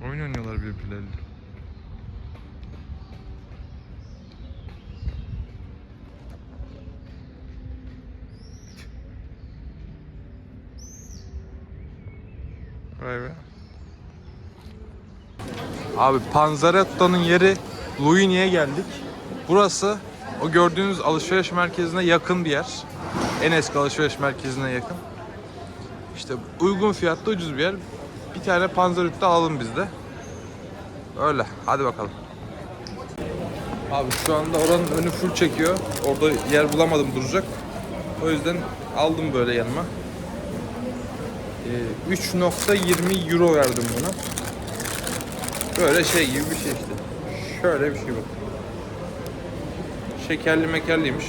Oyun oynuyorlar birbirleriyle. Vay be. Abi Panzaretto'nun yeri Luini'ye geldik. Burası o gördüğünüz alışveriş merkezine yakın bir yer. En eski alışveriş merkezine yakın. İşte uygun fiyatta ucuz bir yer. Bir tane Panzerette alalım biz de. Öyle. Hadi bakalım. Abi şu anda oranın önü full çekiyor. Orada yer bulamadım duracak. O yüzden aldım böyle yanıma. 3.20 euro verdim buna. Böyle şey gibi bir şey işte. Şöyle bir şey bu. Şekerli mekerliymiş.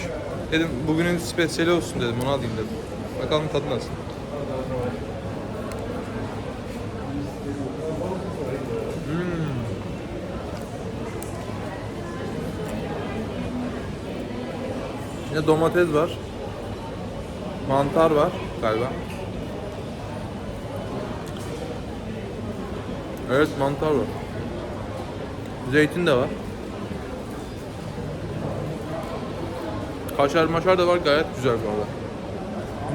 Dedim bugünün spesiyeli olsun dedim, onu alayım dedim. Bakalım tadı nasıl. Yine domates var. Mantar var galiba. Evet, mantar var. Zeytin de var. Kaşar maşar da var, gayet güzel bu arada.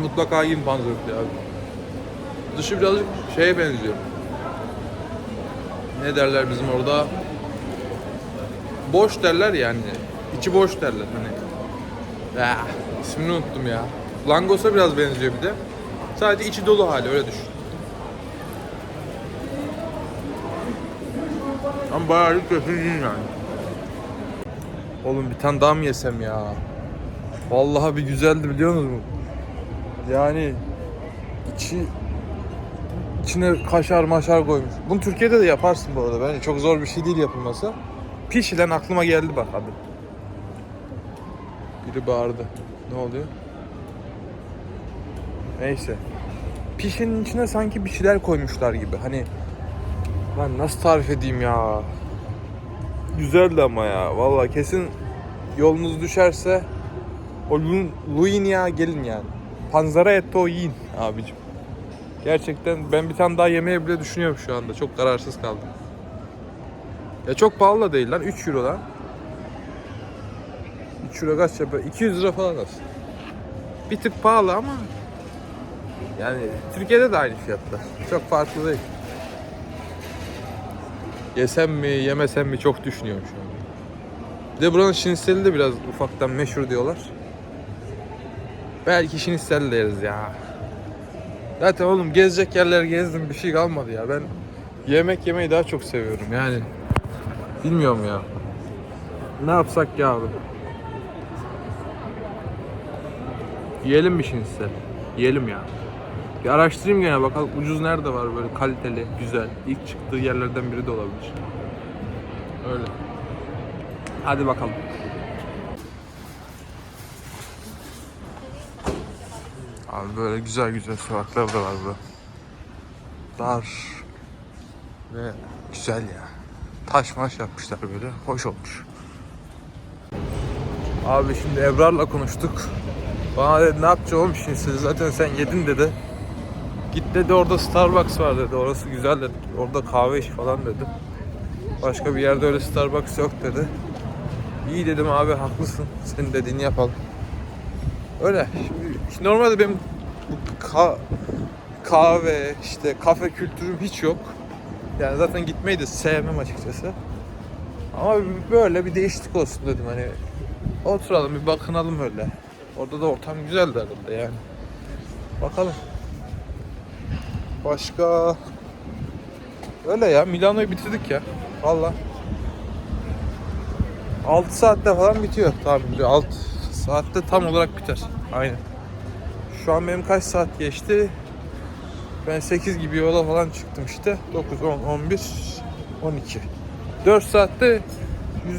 Mutlaka yiyin Panzerette abi. Dışı birazcık şeye benziyor. Ne derler bizim orada? Boş derler yani. İçi boş derler hani. İsmini unuttum ya. Langos'a biraz benziyor bir de. Sadece içi dolu hali, öyle düşün. Ama bayağı bir kötü değil yani. Oğlum bir tane daha mı yesem ya? Vallahi bir güzeldi, biliyor musunuz? Yani içine kaşar maşar koymuş. Bunu Türkiye'de de yaparsın bu arada. Bence çok zor bir şey değil yapılması. Pişilen aklıma geldi bak abi. Biri bağırdı. Ne oluyor? Neyse. Pişinin içine sanki bir şeyler koymuşlar gibi. Hani ben nasıl tarif edeyim ya? Güzeldi ama ya. Vallahi kesin yolunuz düşerse o Luini'ye gelin yani. Panzaretto yiyin abicim. Gerçekten ben bir tane daha yemeye bile düşünüyorum şu anda. Çok kararsız kaldım. Ya çok pahalı da değil lan. 3 euro lan. 3 euro kaç yapıyor? 200 lira falan aslında. Bir tık pahalı ama yani Türkiye'de de aynı fiyatlar. Çok farklı değil. Yesem mi yemesem mi çok düşünüyorum şu an. Bir de buranın şiniseli de biraz ufaktan meşhur diyorlar. Belki şinisel de yeriz ya. Zaten oğlum gezecek yerler gezdim, bir şey kalmadı ya. Ben yemek yemeyi daha çok seviyorum yani. Bilmiyorum ya. Ne yapsak ya abi? Yiyelim mi şinisel? Yiyelim ya. Bir araştırayım gene, bakalım ucuz nerede var böyle kaliteli, güzel. İlk çıktığı yerlerden biri de olabilir. Öyle. Hadi bakalım. Abi böyle güzel güzel sokaklar da var burada. Dar ve güzel ya. Taş maş yapmışlar böyle. Hoş olmuş. Abi şimdi Ebrar'la konuştuk. Bana dedi ne yapacağım oğlum şimdi siz zaten sen yedin dedi. Git dedi, orada Starbucks var dedi. Orası güzel dedi. Orada kahve iç falan dedi. Başka bir yerde öyle Starbucks yok dedi. İyi dedim abi, haklısın. Senin dediğini yapalım. Öyle. Şimdi normalde benim kahve işte kafe kültürüm hiç yok. Yani zaten gitmeyi de sevmem açıkçası. Ama böyle bir değişiklik olsun dedim, hani oturalım bir bakınalım öyle. Orada da ortam güzeldi herhalde yani. Bakalım. Başka öyle ya, Milano'yu bitirdik ya. Valla 6 saatte falan bitiyor tahminimce. 6 saatte tam olarak biter. Aynen. Şu an benim kaç saat geçti? Ben 8 gibi yola falan çıktım işte. 9, 10, 11, 12. 4 saatte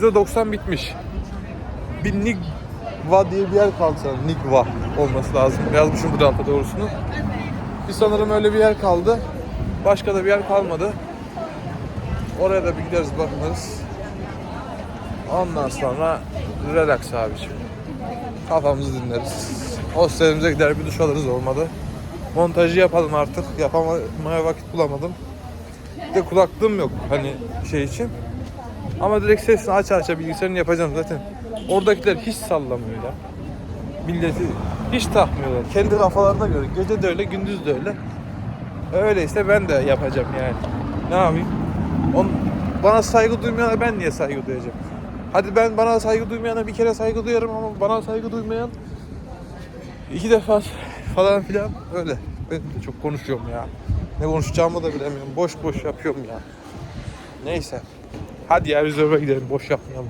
%90 bitmiş. Bir Nigva diye bir yer kaldı sanırım. Nigva olması lazım. Yazmışım bu da altta doğrusunu. Bir sanırım öyle bir yer kaldı. Başka da bir yer kalmadı. Oraya da bir gideriz, bakınırız. Ondan sonra relax abiciğim. Kafamızı dinleriz. Hostelimize gider bir duş alırız, olmadı. Montajı yapalım artık. Yapamaya vakit bulamadım. Bir de kulaklığım yok hani şey için. Ama direkt sesini aç bilgisayarını yapacağım zaten. Oradakiler hiç sallamıyor ya. Milleti hiç takmıyorlar. Kendi kafalarına göre. Gece de öyle, gündüz de öyle. Öyleyse ben de yapacağım yani. Ne yapayım? Bana saygı duymayana ben niye saygı duyacağım? Hadi ben bana saygı duymayana bir kere saygı duyarım ama bana saygı duymayan 2 defa falan filan öyle. Ben de çok konuşuyorum ya. Ne konuşacağımı da bilemiyorum. Boş boş yapıyorum ya. Neyse. Hadi ya rezerve gidelim. Boş yapmayalım.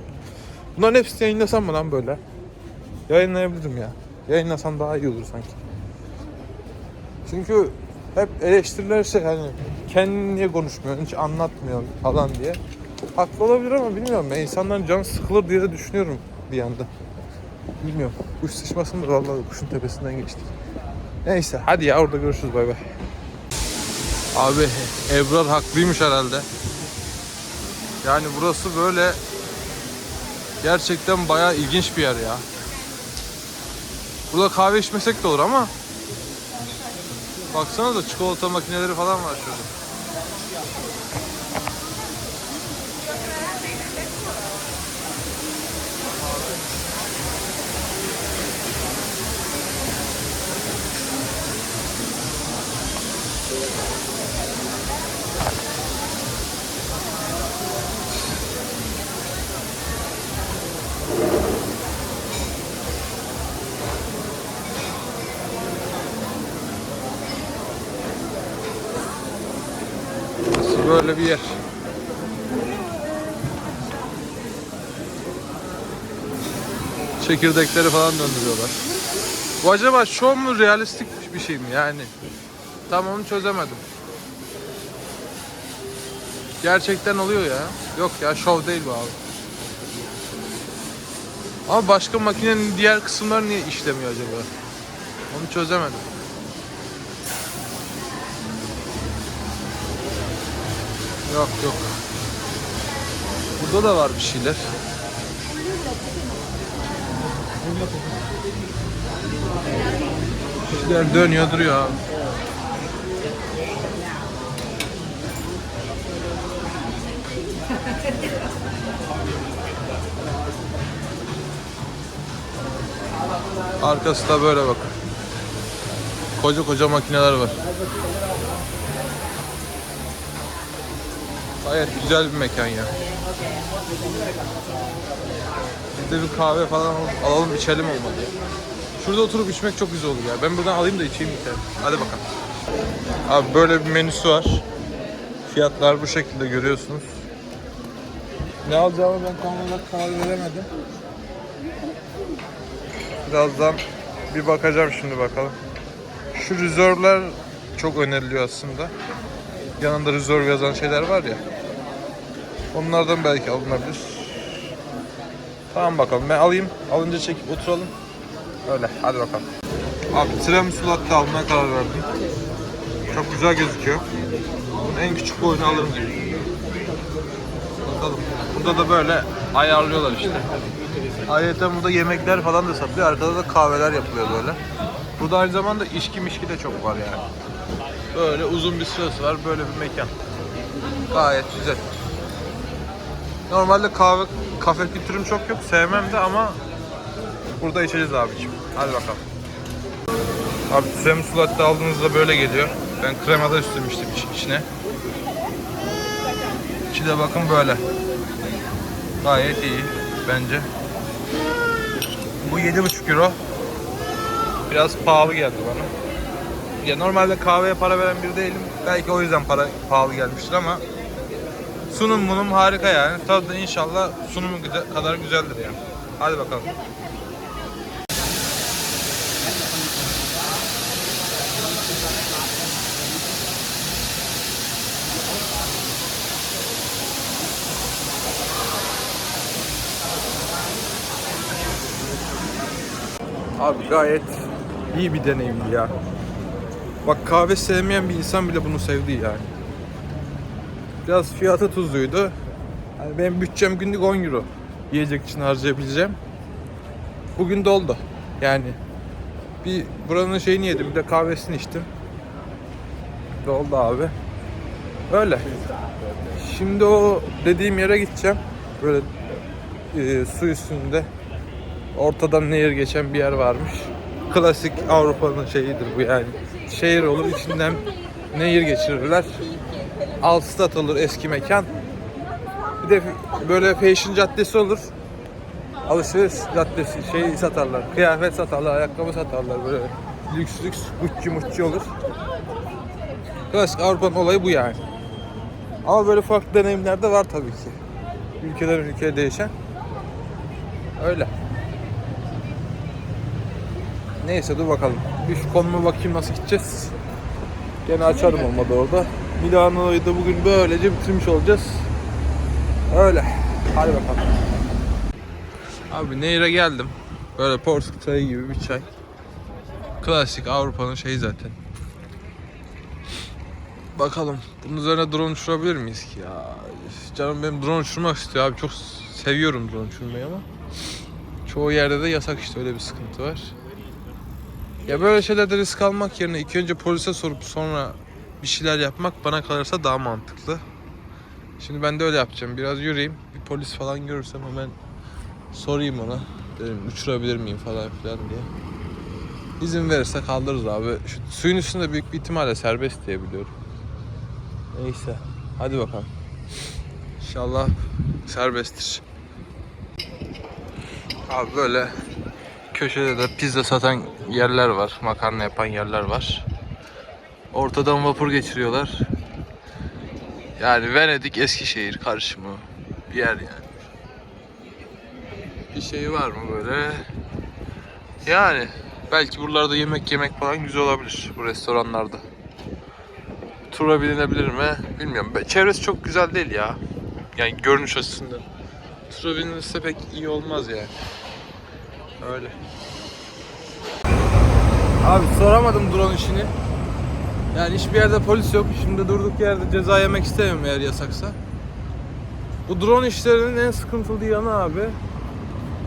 Bunların hepsini yayınlasam mı lan böyle? Yayınlayabilirim ya. Yayınlasam daha iyi olur sanki. Çünkü hep eleştirilerse yani kendin niye konuşmuyorsun, hiç anlatmıyorsun falan diye. Haklı olabilir ama bilmiyorum ben insanların canı sıkılır diye de düşünüyorum bir yandan. Bilmiyorum. Kuş sıçmasın da vallahi kuşun tepesinden geçtik. Neyse hadi ya orada görüşürüz bay bay. Abi Ebrar haklıymış herhalde. Yani burası böyle gerçekten bayağı ilginç bir yer ya. Burada kahve içmesek de olur ama baksana da çikolata makineleri falan var şurada. Böyle bir yer. Çekirdekleri falan döndürüyorlar. Bu acaba şov mu, realistik bir şey mi yani? Tam onu çözemedim. Gerçekten oluyor ya. Yok ya, şov değil bu abi. Ama başka makinenin diğer kısımları niye işlemiyor acaba? Onu çözemedim. Yok yok. Burada da var bir şeyler. Bir şeyler dönüyor duruyor abi. Arkası da böyle bak. Koca koca makineler var. Gayet güzel bir mekan ya. Biz de bir kahve falan alalım içelim olmadı ya. Şurada oturup içmek çok güzel olur ya. Ben buradan alayım da içeyim bir tane. Hadi bakalım. Abi böyle bir menüsü var. Fiyatlar bu şekilde görüyorsunuz. Ne alacağımı ben tam olarak karar veremedim. Birazdan bir bakacağım şimdi bakalım. Şu rezervler çok öneriliyor aslında. Yanında rezerv yazan şeyler var ya. Onlardan belki alınabilir. Tamam bakalım ben alayım. Alınca çekip oturalım. Öyle hadi bakalım. Abi tiramisu latte almaya karar verdim. Çok güzel gözüküyor. Bunun en küçük boyunu alırım gibi. Bakalım. Burada da böyle ayarlıyorlar işte. Ayrıca burada yemekler falan da satılıyor. Arkada da kahveler yapılıyor böyle. Burada aynı zamanda içki mişki de çok var yani. Böyle uzun bir sırası var. Böyle bir mekan. Gayet güzel. Normalde kafe kültürüm çok yok. Sevmem de ama burada içeceğiz abiciğim. Hadi bakalım. Abi tiramisu latte aldığınızda böyle geliyor. Ben kremada üstlemiştim içine. İçi de bakın böyle. Gayet iyi bence. Bu 7,5 euro. Biraz pahalı geldi bana. Ya normalde kahveye para veren biri değilim. Belki o yüzden pahalı gelmiştir ama sunum harika yani. Tadı da inşallah sunumu kadar güzeldir yani. Hadi bakalım. Abi gayet iyi bir deneyimdi ya. Bak kahve sevmeyen bir insan bile bunu sevdi yani. Biraz fiyatı tuzluydu. Yani benim bütçem günlük 10 euro. Yiyecek için harcayabileceğim. Bugün doldu. Yani bir buranın şeyini yedim, bir de kahvesini içtim. Doldu abi. Öyle. Şimdi o dediğim yere gideceğim. Böyle su üstünde ortadan nehir geçen bir yer varmış. Klasik Avrupa'nın şeyidir bu yani. Şehir olur, içinden nehir geçirirler. Altstat olur eski mekan. Bir de böyle Fashion Caddesi olur. Alışveriş caddesi şey satarlar. Kıyafet satarlar, ayakkabı satarlar böyle lüks Gucci olur. Klasik Avrupa'nın olayı bu yani. Ama böyle farklı deneyimler de var tabii ki. Ülkeden ülkeye değişen. Öyle. Neyse dur bakalım. Bir şu konuma bakayım nasıl gideceğiz. Gene açarım olmadı orada. Milano'yu da bugün böylece bitirmiş olacağız. Öyle. Hadi bakalım. Abi nehire geldim. Böyle porsuk çayı gibi bir çay. Klasik Avrupa'nın şeyi zaten. Bakalım. Bunun üzerine drone uçurabilir miyiz ki ya? Canım benim drone uçurmak istiyor abi. Çok seviyorum drone uçurmayı ama çoğu yerde de yasak işte, öyle bir sıkıntı var. Ya böyle şeylerde risk almak yerine ilk önce polise sorup sonra bir şeyler yapmak bana kalırsa daha mantıklı. Şimdi ben de öyle yapacağım. Biraz yürüyeyim. Bir polis falan görürsem hemen sorayım ona. Dedim uçurabilir miyim falan filan diye. İzin verirse kaldırırız abi. Şu suyun üstünde büyük bir ihtimalle serbest diye biliyorum. Neyse. Hadi bakalım. İnşallah serbesttir. Abi böyle köşede de pizza satan yerler var. Makarna yapan yerler var. Ortadan vapur geçiriyorlar. Yani Venedik Eskişehir karışımı bir yer yani. Bir şey var mı böyle? Yani belki buralarda yemek falan güzel olabilir bu restoranlarda. Tura binilebilir mi? Bilmiyorum. Çevresi çok güzel değil ya. Yani görünüş açısından. Tura binilirse pek iyi olmaz yani. Öyle. Abi soramadım drone işini. Yani hiçbir yerde polis yok. Şimdi durduk yerde ceza yemek istemiyorum eğer yasaksa. Bu drone işlerinin en sıkıntılı yanı abi,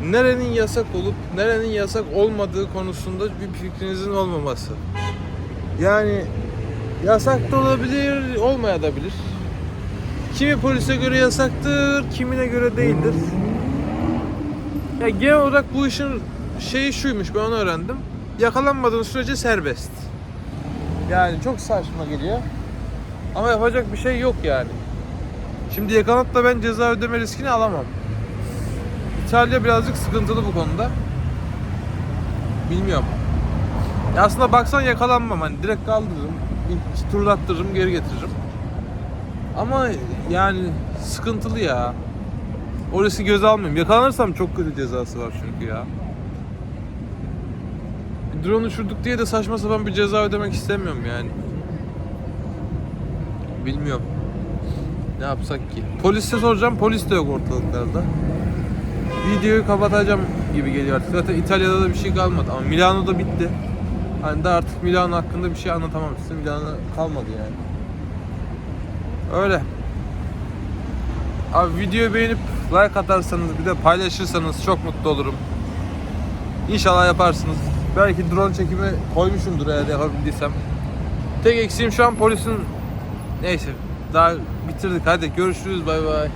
nerenin yasak olup nerenin yasak olmadığı konusunda bir fikrinizin olmaması. Yani yasak da olabilir, olmayabilir. Kimi polise göre yasaktır, kimine göre değildir. Ya genel olarak bu işin şeyi şuymuş, ben onu öğrendim. Yakalanmadığın sürece serbest. Yani çok saçma geliyor. Ama yapacak bir şey yok yani. Şimdi yakalanıp da ben ceza ödeme riskini alamam. İtalya birazcık sıkıntılı bu konuda. Bilmiyorum. Ya aslında baksan yakalanmam, hani direkt kaldırırım, bir turlattırırım, geri getiririm. Ama yani sıkıntılı ya. O riski göze almayayım. Yakalanırsam çok kötü cezası var çünkü ya. Bir drone uçurduk diye de saçma sapan bir ceza ödemek istemiyorum yani. Bilmiyorum. Ne yapsak ki? Polise soracağım, polis de yok ortalıklarda. Videoyu kapatacağım gibi geliyor artık. Zaten İtalya'da da bir şey kalmadı ama Milano'da bitti. Hani de artık Milano hakkında bir şey anlatamam size. Milano kalmadı yani. Öyle. Abi videoyu beğenip like atarsanız, bir de paylaşırsanız çok mutlu olurum. İnşallah yaparsınız. Belki drone çekimi koymuşumdur eğer yapabildiysem. Tek eksiğim şu an polisin... Neyse. Daha bitirdik. Hadi görüşürüz. Bay bay.